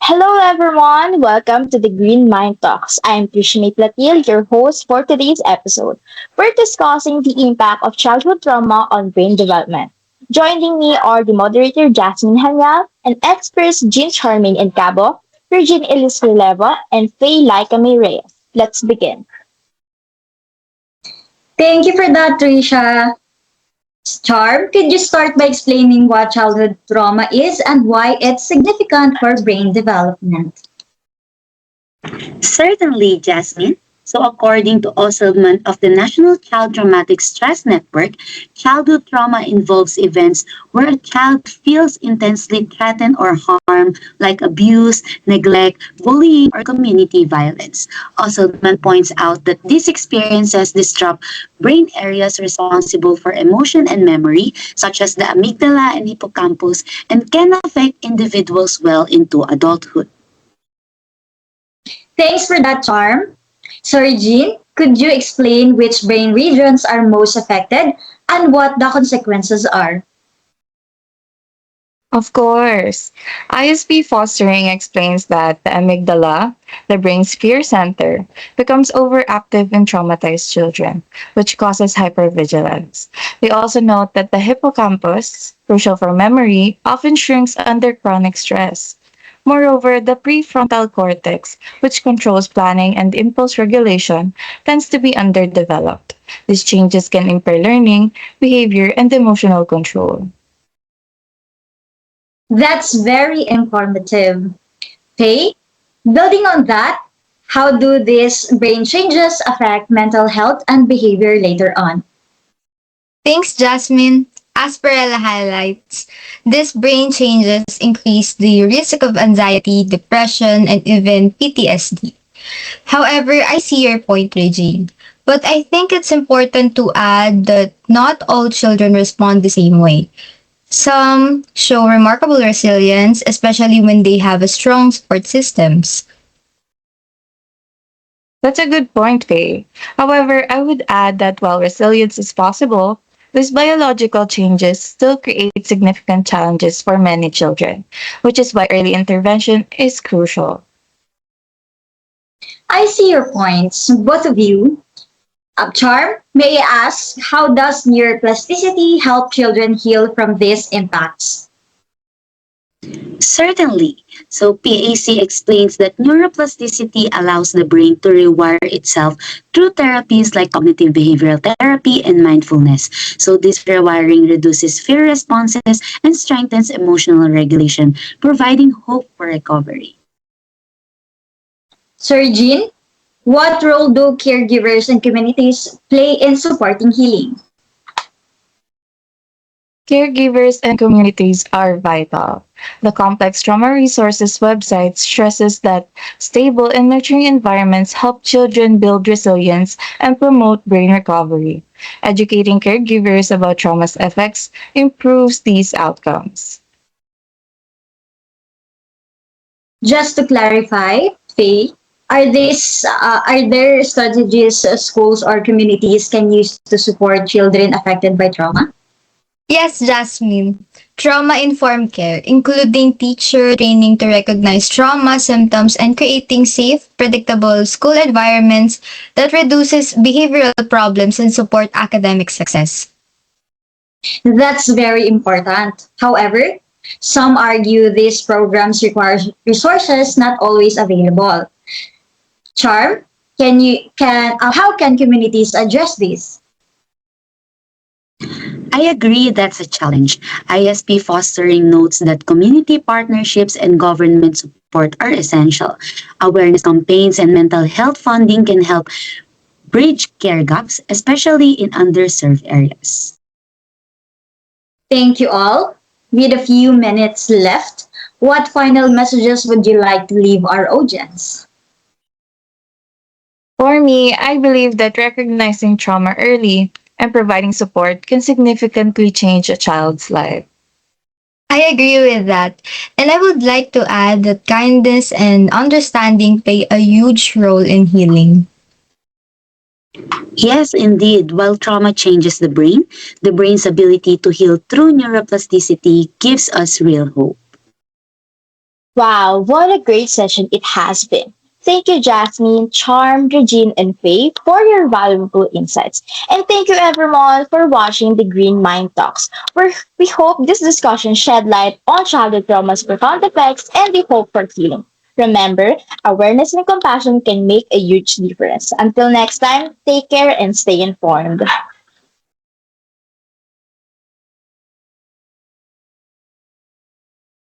Hello everyone, welcome to the Green Mind Talks. I'm Krishmi Platil, your host for today's episode. We're discussing the impact of childhood trauma on brain development. Joining me are the moderator Jasmine Hanyal and experts Jean Charmaine and Cabo, Virgin Elise Leva, and Faye Laika Reyes. Let's begin. Thank you for that, Trisha. Charm, could you start by explaining what childhood trauma is and why it's significant for brain development? Certainly, Jasmine. So, according to Osselman of the National Child Traumatic Stress Network, childhood trauma involves events where a child feels intensely threatened or harmed, like abuse, neglect, bullying, or community violence. Osselman points out that these experiences disrupt brain areas responsible for emotion and memory, such as the amygdala and hippocampus, and can affect individuals well into adulthood. Thanks for that, Charm. Sorry, Jean, could you explain which brain regions are most affected and what the consequences are? Of course. ISP fostering explains that the amygdala, the brain's fear center, becomes overactive in traumatized children, which causes hypervigilance. We also note that the hippocampus, crucial for memory, often shrinks under chronic stress. Moreover, the prefrontal cortex, which controls planning and impulse regulation, tends to be underdeveloped. These changes can impair learning, behavior, and emotional control. That's very informative. Faye, building on that, how do these brain changes affect mental health and behavior later on? Thanks, Jasmine. As Perella highlights, these brain changes increase the risk of anxiety, depression, and even PTSD. However, I see your point, Regine. But I think it's important to add that not all children respond the same way. Some show remarkable resilience, especially when they have a strong support systems. That's a good point, Faye. However, I would add that while resilience is possible, these biological changes still create significant challenges for many children, which is why early intervention is crucial. I see your points, both of you. Charm, may I ask, how does neuroplasticity help children heal from these impacts? Certainly. So PAC explains that neuroplasticity allows the brain to rewire itself through therapies like cognitive behavioral therapy and mindfulness. So this rewiring reduces fear responses and strengthens emotional regulation, providing hope for recovery. Sir Jean, what role do caregivers and communities play in supporting healing? Caregivers and communities are vital. The Complex Trauma Resources website stresses that stable and nurturing environments help children build resilience and promote brain recovery. Educating caregivers about trauma's effects improves these outcomes. Just to clarify, Faye, are there strategies schools or communities can use to support children affected by trauma? Yes, Jasmine. Trauma-informed care, including teacher training to recognize trauma symptoms and creating safe, predictable school environments that reduces behavioral problems and support academic success. That's very important. However, some argue these programs require resources not always available. Charm, how can communities address this? I agree that's a challenge. ISP fostering notes that community partnerships and government support are essential. Awareness campaigns and mental health funding can help bridge care gaps, especially in underserved areas. Thank you all. With a few minutes left, what final messages would you like to leave our audience? For me, I believe that recognizing trauma early and providing support can significantly change a child's life. I agree with that. And I would like to add that kindness and understanding play a huge role in healing. Yes, indeed. While trauma changes the brain's ability to heal through neuroplasticity gives us real hope. Wow, what a great session it has been. Thank you, Jasmine, Charm, Regine, and Faye for your valuable insights. And thank you, everyone, for watching the Green Mind Talks, where we hope this discussion shed light on childhood trauma's profound effects and the hope for healing. Remember, awareness and compassion can make a huge difference. Until next time, take care and stay informed.